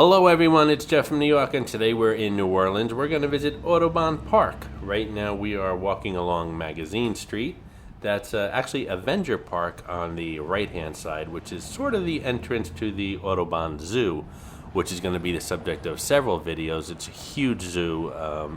Hello everyone, it's Jeff from New York, and today we're in New Orleans. We're going to visit Audubon Park. Right now we are walking along Magazine Street. That's actually Avenger Park on the right-hand side, which is sort of the entrance to the Audubon Zoo, which is going to be the subject of several videos. It's a huge zoo.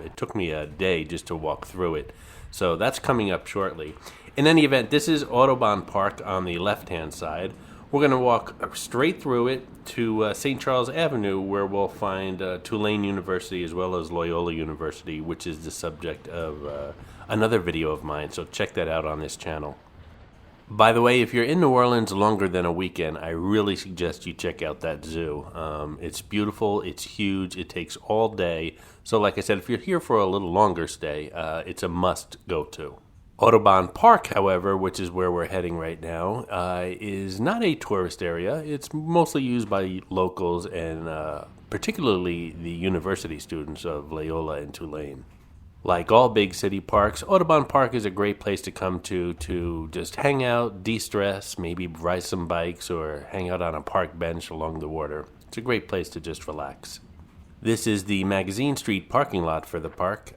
It took me a day just to walk through it. So that's coming up shortly. In any event, this is Audubon Park on the left-hand side. We're going to walk straight through it to St. Charles Avenue, where we'll find Tulane University as well as Loyola University, which is the subject of another video of mine, so check that out on this channel. By the way, if you're in New Orleans longer than a weekend, I really suggest you check out that zoo. It's beautiful, it's huge, it takes all day. So like I said, if you're here for a little longer stay, it's a must go to. Audubon Park, however, which is where we're heading right now, is not a tourist area. It's mostly used by locals and particularly the university students of Loyola and Tulane. Like all big city parks, Audubon Park is a great place to come to just hang out, de-stress, maybe ride some bikes or hang out on a park bench along the water. It's a great place to just relax. This is the Magazine Street parking lot for the park.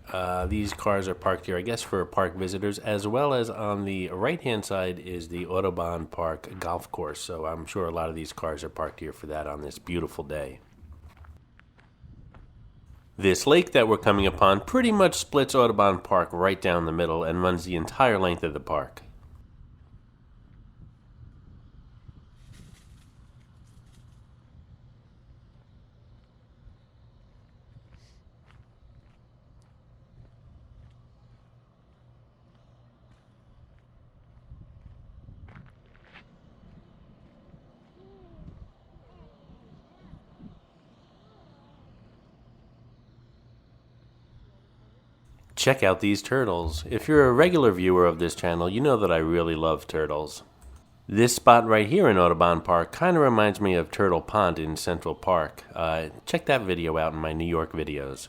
These cars are parked here, I guess, for park visitors, as well as on the right-hand side is the Audubon Park golf course. So I'm sure a lot of these cars are parked here for that on this beautiful day. This lake that we're coming upon pretty much splits Audubon Park right down the middle and runs the entire length of the park. Check out these turtles. If you're a regular viewer of this channel, you know that I really love turtles. This spot right here in Audubon Park kind of reminds me of Turtle Pond in Central Park. Check that video out in my New York videos.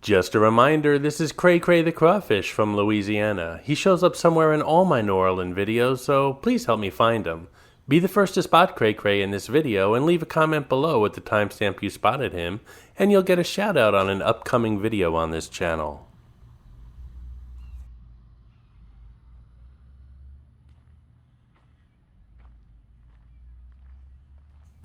Just a reminder, this is Cray Cray the Crawfish from Louisiana. He shows up somewhere in all my New Orleans videos, so please help me find him. Be the first to spot Cray Cray in this video and leave a comment below with the timestamp you spotted him, and you'll get a shout out on an upcoming video on this channel.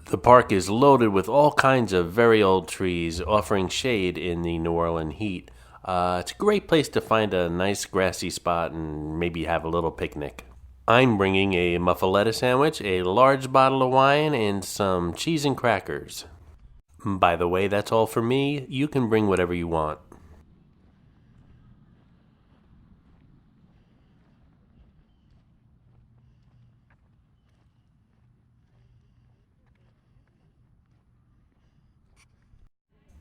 The park is loaded with all kinds of very old trees, offering shade in the New Orleans heat. It's a great place to find a nice grassy spot and maybe have a little picnic. I'm bringing a muffaletta sandwich, a large bottle of wine, and some cheese and crackers. By the way, that's all for me. You can bring whatever you want.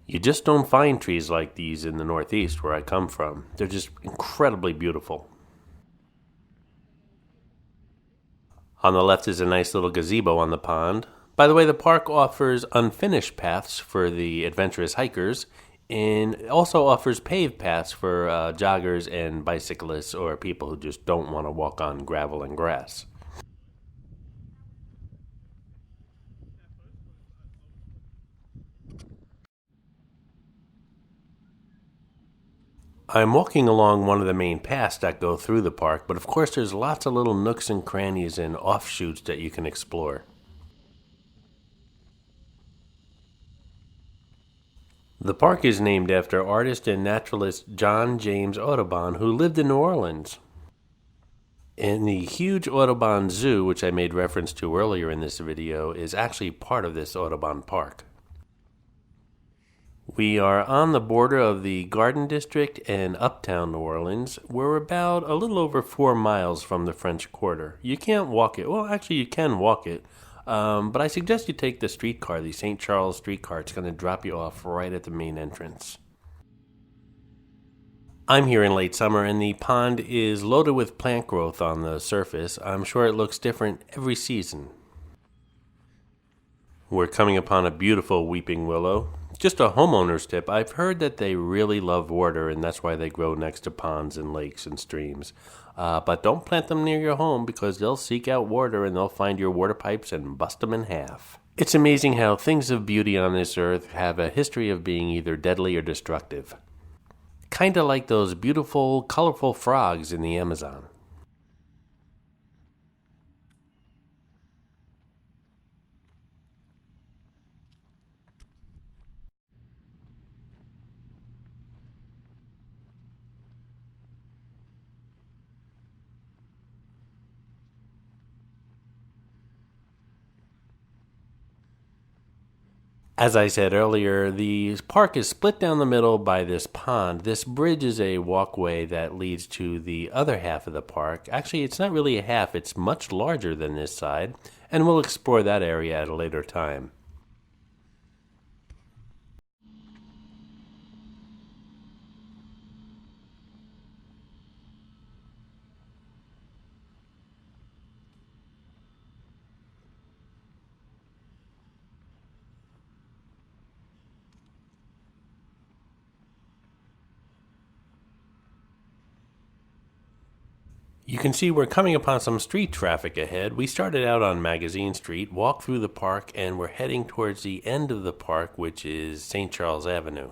You just don't find trees like these in the Northeast where I come from. They're just incredibly beautiful. On the left is a nice little gazebo on the pond. By the way, the park offers unfinished paths for the adventurous hikers and also offers paved paths for joggers and bicyclists or people who just don't want to walk on gravel and grass. I'm walking along one of the main paths that go through the park, but of course there's lots of little nooks and crannies and offshoots that you can explore. The park is named after artist and naturalist John James Audubon, who lived in New Orleans. And the huge Audubon Zoo, which I made reference to earlier in this video, is actually part of this Audubon Park. We are on the border of the Garden District and Uptown New Orleans. We're about a little over 4 miles from the French Quarter. You can't walk it. Well, actually, you can walk it. But I suggest you take the streetcar, the St. Charles streetcar. It's going to drop you off right at the main entrance. I'm here in late summer, and the pond is loaded with plant growth on the surface. I'm sure it looks different every season. We're coming upon a beautiful weeping willow. Just a homeowner's tip, I've heard that they really love water and that's why they grow next to ponds and lakes and streams. But don't plant them near your home because they'll seek out water and they'll find your water pipes and bust them in half. It's amazing how things of beauty on this earth have a history of being either deadly or destructive. Kinda like those beautiful, colorful frogs in the Amazon. As I said earlier, the park is split down the middle by this pond. This bridge is a walkway that leads to the other half of the park. Actually, it's not really a half, it's much larger than this side, and we'll explore that area at a later time. You can see we're coming upon some street traffic ahead. We started out on Magazine Street, walked through the park, and we're heading towards the end of the park, which is St. Charles Avenue.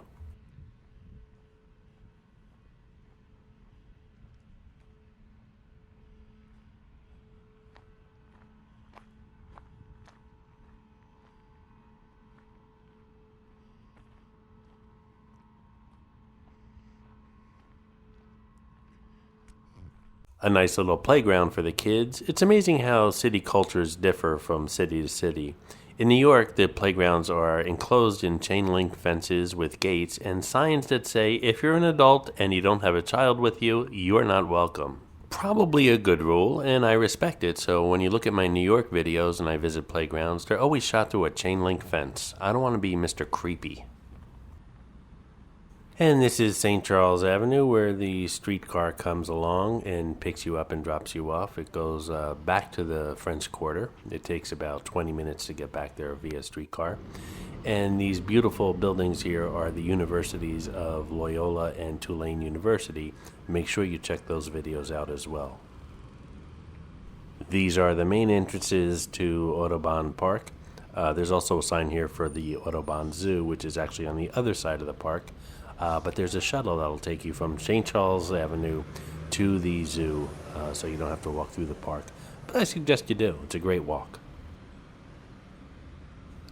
A nice little playground for the kids. It's amazing how city cultures differ from city to city. In New York, the playgrounds are enclosed in chain link fences with gates and signs that say if you're an adult and you don't have a child with you, you're not welcome. Probably a good rule, and I respect it, so when you look at my New York videos and I visit playgrounds, they're always shot through a chain link fence. I don't want to be Mr. Creepy. And this is St. Charles Avenue where the streetcar comes along and picks you up and drops you off. It goes back to the French Quarter. It takes about 20 minutes to get back there via streetcar. And these beautiful buildings here are the universities of Loyola and Tulane University. Make sure you check those videos out as well. These are the main entrances to Audubon Park. There's also a sign here for the Audubon Zoo, which is actually on the other side of the park. But there's a shuttle that'll take you from St. Charles Avenue to the zoo, so you don't have to walk through the park. But I suggest you do. It's a great walk.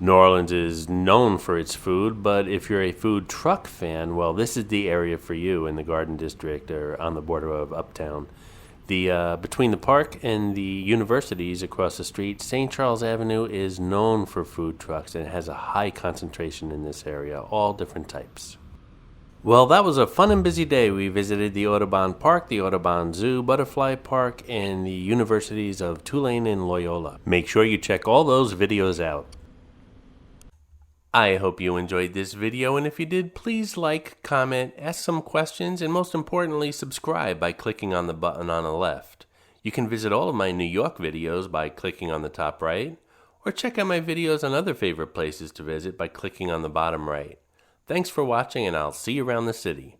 New Orleans is known for its food, but if you're a food truck fan, well, this is the area for you in the Garden District or on the border of Uptown. Between the park and the universities across the street, St. Charles Avenue is known for food trucks and it has a high concentration in this area, all different types. Well, that was a fun and busy day. We visited the Audubon Park, the Audubon Zoo, Butterfly Park, and the universities of Tulane and Loyola. Make sure you check all those videos out. I hope you enjoyed this video, and if you did, please like, comment, ask some questions, and most importantly, subscribe by clicking on the button on the left. You can visit all of my New York videos by clicking on the top right, or check out my videos on other favorite places to visit by clicking on the bottom right. Thanks for watching, and I'll see you around the city.